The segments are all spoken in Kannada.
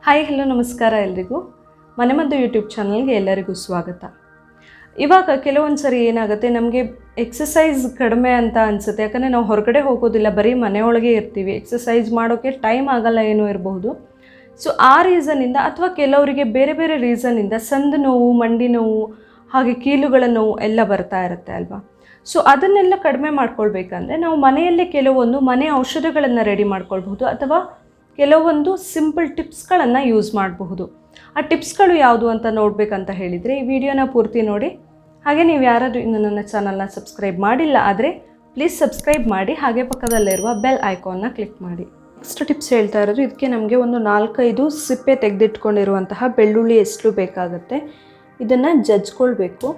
ಹಾಯ್ ಹಲೋ ನಮಸ್ಕಾರ ಎಲ್ರಿಗೂ ಮನೆಮದ್ದು ಯೂಟ್ಯೂಬ್ ಚಾನಲ್ಗೆ ಎಲ್ಲರಿಗೂ ಸ್ವಾಗತ. ಇವಾಗ ಕೆಲವೊಂದು ಸರಿ ಏನಾಗುತ್ತೆ, ನಮಗೆ ಎಕ್ಸಸೈಸ್ ಕಡಿಮೆ ಅಂತ ಅನಿಸುತ್ತೆ. ಯಾಕಂದರೆ ನಾವು ಹೊರಗಡೆ ಹೋಗೋದಿಲ್ಲ, ಬರೀ ಮನೆಯೊಳಗೆ ಇರ್ತೀವಿ, ಎಕ್ಸಸೈಸ್ ಮಾಡೋಕ್ಕೆ ಟೈಮ್ ಆಗಲ್ಲ ಏನೋ ಇರಬಹುದು. ಸೊ ಆ ರೀಸನ್ನಿಂದ ಅಥವಾ ಕೆಲವರಿಗೆ ಬೇರೆ ಬೇರೆ ರೀಸನ್ನಿಂದ ಸಂದು ನೋವು, ಮಂಡಿ ನೋವು, ಹಾಗೆ ಕೀಲುಗಳ ನೋವು ಎಲ್ಲ ಬರ್ತಾ ಇರುತ್ತೆ ಅಲ್ವಾ. ಸೊ ಅದನ್ನೆಲ್ಲ ಕಡಿಮೆ ಮಾಡ್ಕೊಳ್ಬೇಕಂದ್ರೆ ನಾವು ಮನೆಯಲ್ಲೇ ಕೆಲವೊಂದು ಮನೆ ಔಷಧಗಳನ್ನು ರೆಡಿ ಮಾಡ್ಕೊಳ್ಬಹುದು ಅಥವಾ ಕೆಲವೊಂದು ಸಿಂಪಲ್ ಟಿಪ್ಸ್ಗಳನ್ನು ಯೂಸ್ ಮಾಡಬಹುದು. ಆ ಟಿಪ್ಸ್ಗಳು ಯಾವುದು ಅಂತ ನೋಡಬೇಕಂತ ಹೇಳಿದರೆ ಈ ವಿಡಿಯೋನ ಪೂರ್ತಿ ನೋಡಿ. ಹಾಗೆ ನೀವು ಯಾರಾದರೂ ಇನ್ನು ನನ್ನ ಚಾನಲ್ನ ಸಬ್ಸ್ಕ್ರೈಬ್ ಮಾಡಿಲ್ಲ ಆದರೆ ಪ್ಲೀಸ್ ಸಬ್ಸ್ಕ್ರೈಬ್ ಮಾಡಿ, ಹಾಗೆ ಪಕ್ಕದಲ್ಲಿರುವ ಬೆಲ್ ಐಕಾನ್ನ ಕ್ಲಿಕ್ ಮಾಡಿ. ನೆಕ್ಸ್ಟ್ ಟಿಪ್ಸ್ ಹೇಳ್ತಾ ಇರೋದು, ಇದಕ್ಕೆ ನಮಗೆ ಒಂದು 4-5 ಸಿಪ್ಪೆ ತೆಗೆದಿಟ್ಕೊಂಡಿರುವಂತಹ ಬೆಳ್ಳುಳ್ಳಿ ಎಸ್ಲು ಬೇಕಾಗುತ್ತೆ. ಇದನ್ನು ಜಜ್ಕೊಳ್ಬೇಕು.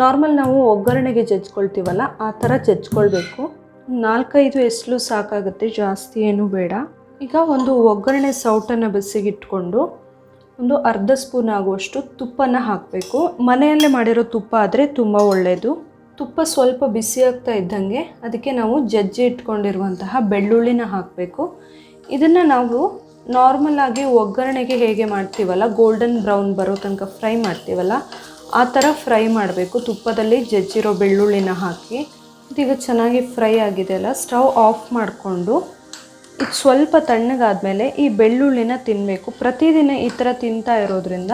ನಾರ್ಮಲ್ ನಾವು ಒಗ್ಗರಣೆಗೆ ಜಜ್ಕೊಳ್ತೀವಲ್ಲ ಆ ಥರ ಜಜ್ಕೊಳ್ಬೇಕು. 4-5 ಎಸ್ಲು ಸಾಕಾಗುತ್ತೆ, ಜಾಸ್ತಿ ಏನೂ ಬೇಡ. ಈಗ ಒಂದು ಒಗ್ಗರಣೆ ಸೌಟನ್ನು ಬಿಸಿಗಿಟ್ಕೊಂಡು ಒಂದು ಅರ್ಧ ಸ್ಪೂನ್ ಆಗುವಷ್ಟು ತುಪ್ಪನ ಹಾಕಬೇಕು. ಮನೆಯಲ್ಲೇ ಮಾಡಿರೋ ತುಪ್ಪ ಆದರೆ ತುಂಬ ಒಳ್ಳೆಯದು. ತುಪ್ಪ ಸ್ವಲ್ಪ ಬಿಸಿ ಆಗ್ತಾ ಇದ್ದಂಗೆ ಅದಕ್ಕೆ ನಾವು ಜಜ್ಜಿ ಇಟ್ಕೊಂಡಿರುವಂತಹ ಬೆಳ್ಳುಳ್ಳಿನ ಹಾಕಬೇಕು. ಇದನ್ನು ನಾವು ನಾರ್ಮಲಾಗಿ ಒಗ್ಗರಣೆಗೆ ಹೇಗೆ ಮಾಡ್ತೀವಲ್ಲ, ಗೋಲ್ಡನ್ ಬ್ರೌನ್ ಬರೋ ತನಕ ಫ್ರೈ ಮಾಡ್ತೀವಲ್ಲ ಆ ಥರ ಫ್ರೈ ಮಾಡಬೇಕು. ತುಪ್ಪದಲ್ಲಿ ಜಜ್ಜಿರೋ ಬೆಳ್ಳುಳ್ಳಿನ ಹಾಕಿ ಇದೀಗ ಚೆನ್ನಾಗಿ ಫ್ರೈ ಆಗಿದೆ ಅಲ್ಲ, ಸ್ಟವ್ ಆಫ್ ಮಾಡಿಕೊಂಡು ಇದು ಸ್ವಲ್ಪ ತಣ್ಣಗಾದ್ಮೇಲೆ ಈ ಬೆಳ್ಳುಳ್ಳಿನ ತಿನ್ನಬೇಕು. ಪ್ರತಿದಿನ ಈ ಥರ ತಿಂತಾ ಇರೋದ್ರಿಂದ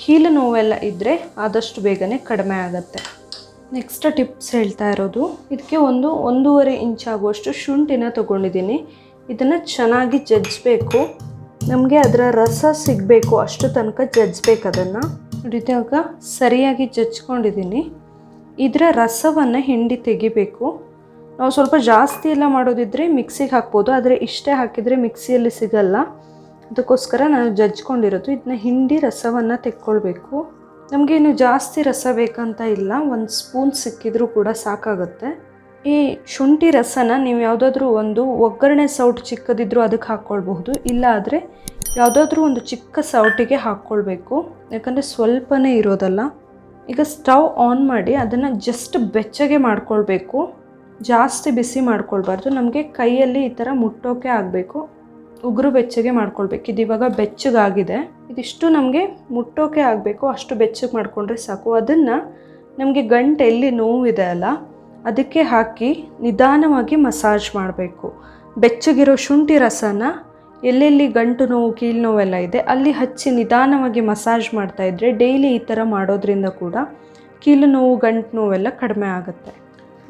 ಕೀಲು ನೋವೆಲ್ಲ ಇದ್ದರೆ ಆದಷ್ಟು ಬೇಗನೆ ಕಡಿಮೆ ಆಗುತ್ತೆ. ನೆಕ್ಸ್ಟ್ ಟಿಪ್ಸ್ ಹೇಳ್ತಾ ಇರೋದು, ಇದಕ್ಕೆ 1-1.5 ಇಂಚ್ ಆಗುವಷ್ಟು ಶುಂಠಿನ ತೊಗೊಂಡಿದ್ದೀನಿ. ಇದನ್ನು ಚೆನ್ನಾಗಿ ಜಜ್ಜಬೇಕು. ನಮಗೆ ಅದರ ರಸ ಸಿಗಬೇಕು, ಅಷ್ಟು ತನಕ ಜಜ್ಬೇಕು. ಅದನ್ನು ನೋಡಿದಾಗ ಸರಿಯಾಗಿ ಜಜ್ಕೊಂಡಿದ್ದೀನಿ. ಇದರ ರಸವನ್ನು ಹಿಂಡಿ ತೆಗಿಬೇಕು. ನಾವು ಸ್ವಲ್ಪ ಜಾಸ್ತಿ ಎಲ್ಲ ಮಾಡೋದಿದ್ದರೆ ಮಿಕ್ಸಿಗೆ ಹಾಕ್ಬೋದು, ಆದರೆ ಇಷ್ಟೇ ಹಾಕಿದರೆ ಮಿಕ್ಸಿಯಲ್ಲಿ ಸಿಗಲ್ಲ. ಅದಕ್ಕೋಸ್ಕರ ನಾನು ಜಜ್ಕೊಂಡಿರೋದು. ಇದನ್ನ ಹಿಂಡಿ ರಸವನ್ನು ತೆಕ್ಕೊಳ್ಬೇಕು. ನಮಗೆ ಇನ್ನು ಜಾಸ್ತಿ ರಸ ಬೇಕಂತ ಇಲ್ಲ, 1 ಸ್ಪೂನ್ ಸಿಕ್ಕಿದ್ರೂ ಕೂಡ ಸಾಕಾಗುತ್ತೆ. ಈ ಶುಂಠಿ ರಸನ ನೀವು ಯಾವುದಾದ್ರೂ ಒಂದು ಒಗ್ಗರಣೆ ಸೌಟು ಚಿಕ್ಕದಿದ್ರೂ ಅದಕ್ಕೆ ಹಾಕ್ಕೊಳ್ಬಹುದು, ಇಲ್ಲ ಆದರೆ ಯಾವುದಾದ್ರೂ ಒಂದು ಚಿಕ್ಕ ಸೌಟಿಗೆ ಹಾಕ್ಕೊಳ್ಬೇಕು, ಯಾಕಂದರೆ ಸ್ವಲ್ಪನೇ ಇರೋದಲ್ಲ. ಈಗ ಸ್ಟವ್ ಆನ್ ಮಾಡಿ ಅದನ್ನು ಜಸ್ಟ್ ಬೆಚ್ಚಗೆ ಮಾಡ್ಕೊಳ್ಬೇಕು, ಜಾಸ್ತಿ ಬಿಸಿ ಮಾಡ್ಕೊಳ್ಬಾರ್ದು. ನಮಗೆ ಕೈಯಲ್ಲಿ ಈ ಥರ ಮುಟ್ಟೋಕೆ ಆಗಬೇಕು, ಉಗುರು ಬೆಚ್ಚಗೆ ಮಾಡ್ಕೊಳ್ಬೇಕು. ಇದು ಇವಾಗ ಬೆಚ್ಚಗಾಗಿದೆ, ಇದಿಷ್ಟು ನಮಗೆ ಮುಟ್ಟೋಕೆ ಆಗಬೇಕು, ಅಷ್ಟು ಬೆಚ್ಚಗೆ ಮಾಡಿಕೊಂಡ್ರೆ ಸಾಕು. ಅದನ್ನು ನಮಗೆ ಗಂಟು ಎಲ್ಲಿ ನೋವಿದೆ ಅಲ್ಲ ಅದಕ್ಕೆ ಹಾಕಿ ನಿಧಾನವಾಗಿ ಮಸಾಜ್ ಮಾಡಬೇಕು. ಬೆಚ್ಚಗಿರೋ ಶುಂಠಿ ರಸನ ಎಲ್ಲೆಲ್ಲಿ ಗಂಟು ನೋವು, ಕೀಲು ನೋವೆಲ್ಲ ಇದೆ ಅಲ್ಲಿ ಹಚ್ಚಿ ನಿಧಾನವಾಗಿ ಮಸಾಜ್ ಮಾಡ್ತಾಯಿದ್ರೆ ಡೈಲಿ ಈ ಥರ ಮಾಡೋದ್ರಿಂದ ಕೂಡ ಕೀಲು ನೋವು, ಗಂಟು ನೋವೆಲ್ಲ ಕಡಿಮೆ ಆಗುತ್ತೆ.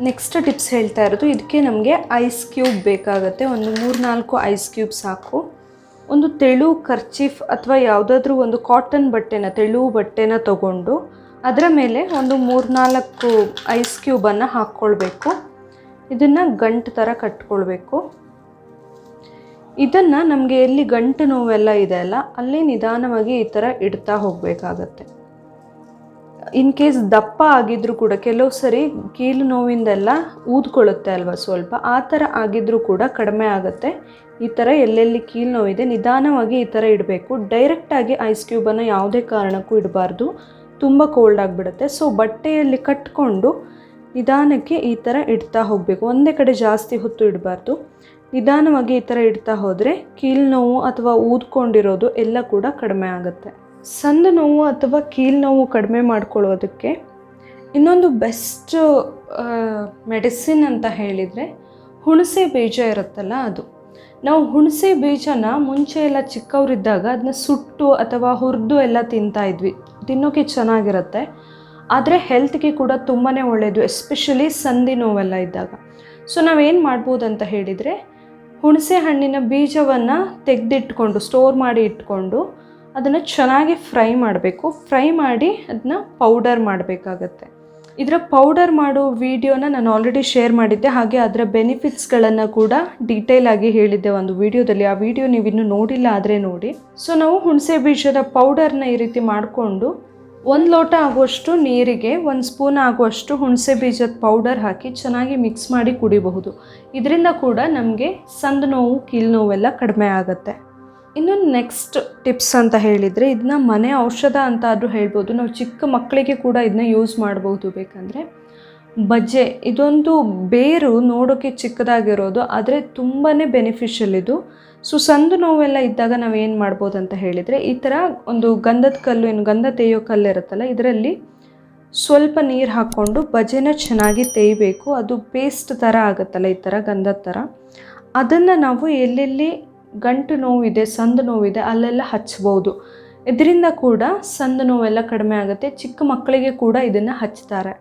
ನೆಕ್ಸ್ಟ್ ಟಿಪ್ಸ್ ಹೇಳ್ತಾ ಇರೋದು, ಇದಕ್ಕೆ ನಮಗೆ ಐಸ್ ಕ್ಯೂಬ್ ಬೇಕಾಗುತ್ತೆ. ಒಂದು 3-4 ಐಸ್ ಕ್ಯೂಬ್ ಸಾಕು. ಒಂದು ತೆಳು ಕರ್ಚೀಫ್ ಅಥವಾ ಯಾವುದಾದ್ರೂ ಒಂದು ಕಾಟನ್ ಬಟ್ಟೆನ, ತೆಳು ಬಟ್ಟೆನ ತಗೊಂಡು ಅದರ ಮೇಲೆ ಒಂದು 3-4 ಐಸ್ ಕ್ಯೂಬನ್ನು ಹಾಕ್ಕೊಳ್ಬೇಕು. ಇದನ್ನು ಗಂಟು ಥರ ಕಟ್ಕೊಳ್ಬೇಕು. ಇದನ್ನು ನಮಗೆ ಎಲ್ಲಿ ಗಂಟು ನೋವೆಲ್ಲ ಇದೆ ಅಲ್ಲ ಅಲ್ಲಿ ನಿಧಾನವಾಗಿ ಈ ಥರ ಇಡ್ತಾ ಹೋಗಬೇಕಾಗತ್ತೆ. ಇನ್ ಕೇಸ್ ದಪ್ಪ ಆಗಿದ್ರೂ ಕೂಡ ಕೆಲವು ಸರಿ ಕೀಲು ನೋವಿಂದೆಲ್ಲ ಊದ್ಕೊಳ್ಳುತ್ತೆ ಅಲ್ವಾ ಸ್ವಲ್ಪ, ಆ ಥರ ಆಗಿದ್ರೂ ಕೂಡ ಕಡಿಮೆ ಆಗುತ್ತೆ. ಈ ಥರ ಎಲ್ಲೆಲ್ಲಿ ಕೀಲು ನೋವಿದೆ ನಿಧಾನವಾಗಿ ಈ ಥರ ಇಡಬೇಕು. ಡೈರೆಕ್ಟಾಗಿ ಐಸ್ ಕ್ಯೂಬನ್ನು ಯಾವುದೇ ಕಾರಣಕ್ಕೂ ಇಡಬಾರ್ದು, ತುಂಬ ಕೋಲ್ಡ್ ಆಗಿಬಿಡುತ್ತೆ. ಸೊ ಬಟ್ಟೆಯಲ್ಲಿ ಕಟ್ಕೊಂಡು ನಿಧಾನಕ್ಕೆ ಈ ಥರ ಇಡ್ತಾ ಹೋಗಬೇಕು. ಒಂದೇ ಕಡೆ ಜಾಸ್ತಿ ಹೊತ್ತು ಇಡಬಾರ್ದು, ನಿಧಾನವಾಗಿ ಈ ಥರ ಇಡ್ತಾ ಹೋದರೆ ಕೀಲು ನೋವು ಅಥವಾ ಊದ್ಕೊಂಡಿರೋದು ಎಲ್ಲ ಕೂಡ ಕಡಿಮೆ ಆಗುತ್ತೆ. ಸಂದು ನೋವು ಅಥವಾ ಕೀಲು ನೋವು ಕಡಿಮೆ ಮಾಡ್ಕೊಳ್ಳೋದಕ್ಕೆ ಇನ್ನೊಂದು ಬೆಸ್ಟ್ ಮೆಡಿಸಿನ್ ಅಂತ ಹೇಳಿದರೆ ಹುಣಸೆ ಬೀಜ ಇರುತ್ತಲ್ಲ ಅದು. ನಾವು ಹುಣಸೆ ಬೀಜನ ಮುಂಚೆ ಎಲ್ಲ ಚಿಕ್ಕವರಿದ್ದಾಗ ಅದನ್ನ ಸುಟ್ಟು ಅಥವಾ ಹುರಿದು ಎಲ್ಲ ತಿಂತಾಯಿದ್ವಿ, ತಿನ್ನೋಕ್ಕೆ ಚೆನ್ನಾಗಿರುತ್ತೆ. ಆದರೆ ಹೆಲ್ತ್ಗೆ ಕೂಡ ತುಂಬಾ ಒಳ್ಳೆಯದು, ಎಸ್ಪೆಷಲಿ ಸಂಧಿ ನೋವೆಲ್ಲ ಇದ್ದಾಗ. ಸೊ ನಾವೇನು ಮಾಡ್ಬೋದು ಅಂತ ಹೇಳಿದರೆ, ಹುಣಸೆ ಹಣ್ಣಿನ ಬೀಜವನ್ನು ತೆಗೆದಿಟ್ಕೊಂಡು ಸ್ಟೋರ್ ಮಾಡಿ ಇಟ್ಕೊಂಡು ಅದನ್ನು ಚೆನ್ನಾಗಿ ಫ್ರೈ ಮಾಡಬೇಕು. ಫ್ರೈ ಮಾಡಿ ಅದನ್ನ ಪೌಡರ್ ಮಾಡಬೇಕಾಗತ್ತೆ. ಇದರ ಪೌಡರ್ ಮಾಡೋ ವಿಡಿಯೋನ ನಾನು ಆಲ್ರೆಡಿ ಶೇರ್ ಮಾಡಿದ್ದೆ, ಹಾಗೆ ಅದರ ಬೆನಿಫಿಟ್ಸ್ಗಳನ್ನು ಕೂಡ ಡೀಟೇಲ್ ಆಗಿ ಹೇಳಿದ್ದೆ ಒಂದು ವಿಡಿಯೋದಲ್ಲಿ. ಆ ವಿಡಿಯೋ ನೀವು ಇನ್ನೂ ನೋಡಿಲ್ಲ ಆದರೆ ನೋಡಿ. ಸೊ ನಾವು ಹುಣಸೆ ಬೀಜದ ಪೌಡರ್ನ ಈ ರೀತಿ ಮಾಡಿಕೊಂಡು 1 ಲೋಟ ಆಗುವಷ್ಟು ನೀರಿಗೆ 1 ಸ್ಪೂನ್ ಆಗುವಷ್ಟು ಹುಣಸೆ ಬೀಜದ ಪೌಡರ್ ಹಾಕಿ ಚೆನ್ನಾಗಿ ಮಿಕ್ಸ್ ಮಾಡಿ ಕುಡಿಬಹುದು. ಇದರಿಂದ ಕೂಡ ನಮಗೆ ಸಂದು ನೋವು, ಕೀಲು ನೋವೆಲ್ಲ ಕಡಿಮೆ ಆಗುತ್ತೆ. ಇನ್ನೊಂದು ನೆಕ್ಸ್ಟ್ ಟಿಪ್ಸ್ ಅಂತ ಹೇಳಿದರೆ, ಇದನ್ನ ಮನೆ ಔಷಧ ಅಂತ ಆದರೂ ಹೇಳ್ಬೋದು. ನಾವು ಚಿಕ್ಕ ಮಕ್ಕಳಿಗೆ ಕೂಡ ಇದನ್ನ ಯೂಸ್ ಮಾಡ್ಬೋದು ಬೇಕಂದರೆ. ಬಜೆ, ಇದೊಂದು ಬೇರು ನೋಡೋಕ್ಕೆ ಚಿಕ್ಕದಾಗಿರೋದು, ಆದರೆ ತುಂಬಾ ಬೆನಿಫಿಷಿಯಲ್ ಇದು. ಸೊ ಸಂದು ನೋವೆಲ್ಲ ಇದ್ದಾಗ ನಾವು ಏನು ಮಾಡ್ಬೋದು ಅಂತ ಹೇಳಿದರೆ, ಈ ಥರ ಒಂದು ಗಂಧದ ಕಲ್ಲು, ಏನು ಗಂಧ ತೇಯೋ ಕಲ್ಲು ಇರುತ್ತಲ್ಲ, ಇದರಲ್ಲಿ ಸ್ವಲ್ಪ ನೀರು ಹಾಕ್ಕೊಂಡು ಬಜೆನ ಚೆನ್ನಾಗಿ ತೇಯಬೇಕು. ಅದು ಪೇಸ್ಟ್ ಥರ ಆಗುತ್ತಲ್ಲ, ಈ ಥರ ಗಂಧದ ಥರ. ಅದನ್ನು ನಾವು ಎಲ್ಲೆಲ್ಲಿ ಗಂಟು ನೋವಿದೆ, ಸಂದು ನೋವಿದೆ ಅಲ್ಲೆಲ್ಲ ಹಚ್ಬೋದು. ಇದರಿಂದ ಕೂಡ ಸಂದು ನೋವೆಲ್ಲ ಕಡಿಮೆ ಆಗುತ್ತೆ. ಚಿಕ್ಕ ಮಕ್ಕಳಿಗೆ ಕೂಡ ಇದನ್ನು ಹಚ್ತಾರೆ.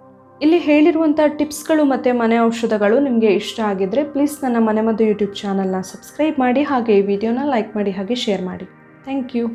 ಇಲ್ಲಿ ಹೇಳಿರುವಂಥ ಟಿಪ್ಸ್ಗಳು ಮತ್ತು ಮನೆ ಔಷಧಗಳು ನಿಮಗೆ ಇಷ್ಟ ಆಗಿದ್ದರೆ ಪ್ಲೀಸ್ ನನ್ನ ಮನೆಮದ್ದು ಯೂಟ್ಯೂಬ್ ಚಾನಲ್ನ ಸಬ್ಸ್ಕ್ರೈಬ್ ಮಾಡಿ, ಹಾಗೆ ಈ ವಿಡಿಯೋನ ಲೈಕ್ ಮಾಡಿ, ಹಾಗೆ ಶೇರ್ ಮಾಡಿ. Thank you.